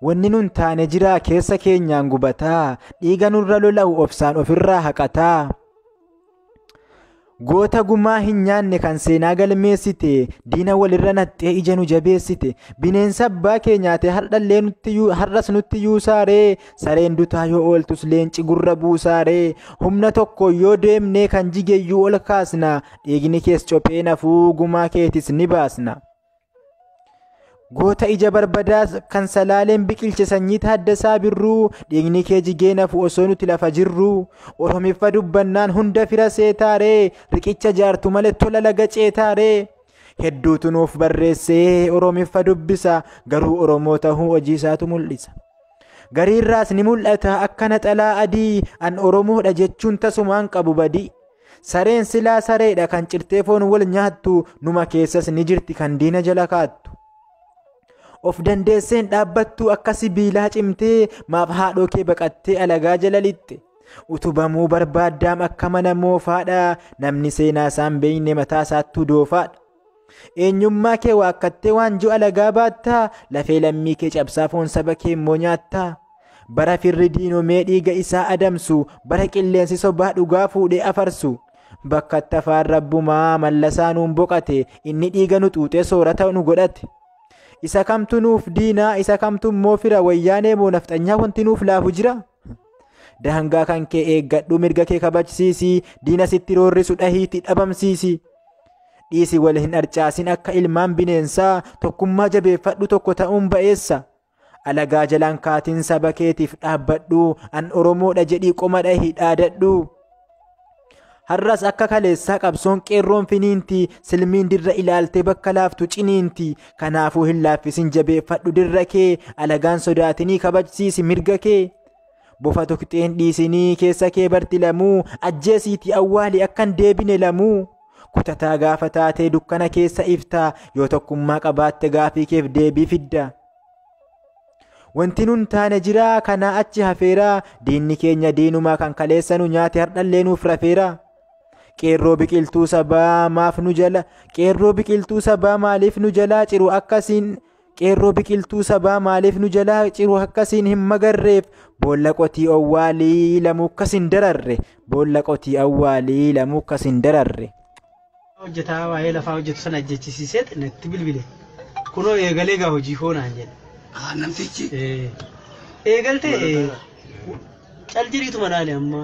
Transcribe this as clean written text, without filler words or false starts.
Wanni nun taane jira keessa keenyaan gubataa, dhiiga nurra lola'u obsaan ofirraa haqataa. Goota gumaa hin nyaanne kan seenaa galmeessite, diina walirra naxxee ija nu jabeessite. Bineensa abbaa kee nyaate har'as nutti yuusaaree, sareen dutaa yoo ooltus leenci gurra buusaaree. Humna tokko yoo deemnee kan jigeeyyuu ol kaasna, dhiigni kees cophee nafuu gumaa keetis ni baasna. Goota ija barbadaa kan salaaleen biqilche sanyii Taaddasaa Birruu, dhiigni kee jigee nafu osoo nuti lafa jirru. Oromiffa dubbannaan hunda fira seetaaree, riqicha jaartu malee tola laga ceetaaree. Hedduutu nuuf barreessee Oromiffa dubbisa, garuu Oromoo tahuu hojii isaatu mul'isa. Gariirraas ni mul'ata akka naxalaa adii, an Oromoodha jechuun tasumaan qabu badii. Sareen silaa sareedha kan cirtee foon wal nyaattu, numa keessas ni jirti kan diina jala kaattu. Of dandeesseen dhaabbattu akka sibiilaa cimtee, maaf haadhoo kee baqattee alagaa jala lixxe. Utubamuu barbaaddaam akka mana moofaadha, namni seenaa isaan beeyne mataa isaattuu doofaadha. Eenyummaa kee waakkattee waanjoo alagaa baattaa, lafee lammii kee cabsaa foon saba kee immoo nyaattaa. Bara firri diinomee dhiiga isaa adamsu, bara qilleensi sobaa dhugaa fuudhee afarsu. Bakka itti afaan rabbumaa mallasaa nuun boqate, inni dhiiga nu xuuxee soorata nu godhate. Isa kamtu nuuf diinaa, isa kamtu immoo fira, wayyaanee moo nafxanyaa wanti nuuf laafu jira? Daangaa kan kee eeggadhu, mirga kee kabajsiisi, diina sitti roorrisu dhahiitti dhabamsiisi. Dhiisi wal hin arcaasin akka ilmaan bineensaa, tokkummaa jabeeffadhu tokko ta'uun ba'eessa. Alagaa jalaan kaatiin saba keetiif dhaabbadhu, an Oromoodha jedhii qoma dhahii dhaadadhu. Har'as akka kaleessaa qabsoon qeerroon finiinti, silmiin dirra ilaaltee bakka laaftu ciniinti. Kanaafuu hin laaffisin jabeeffadhu dirra kee, alagaan sodaatinii kabajsiisi mirga kee. Bofa tuqxeen dhiisinii keessa kee barti lamuu, ajjeesiitii awwaali akkan deebine lamuu. Kutataa gaafa taatee dukkana keessa iftaa, yoo tokkummaa qabaatte gaafii keef deebii fidda. Wanti nun taane jira kanaa achi hafeera, diinni keenya diinumaa kan kaleessa nu nyaate hardhallee nuuf rafeera. Qeerroo biqiltuu sabaa maaf nu jala, qeerroo biqiltuu sabaa maaliif nu jalaa ciru akkasiin, qeerroo biqiltuu sabaa maaliif nu jalaa ciru akkasiin hin magarreef. Boolla qotii awwaalii lamuu akkas hin dararre, boolla qotii awwaalii lamuu akkas hin dararre. Hojjetaa waa'ee lafaa hojjetu sana jechisiiseet natti bilbile. Kunoo eegalee gaa hojii foonaan jedhe. Namtichi Eegaltee cal jiriitu madaale amma.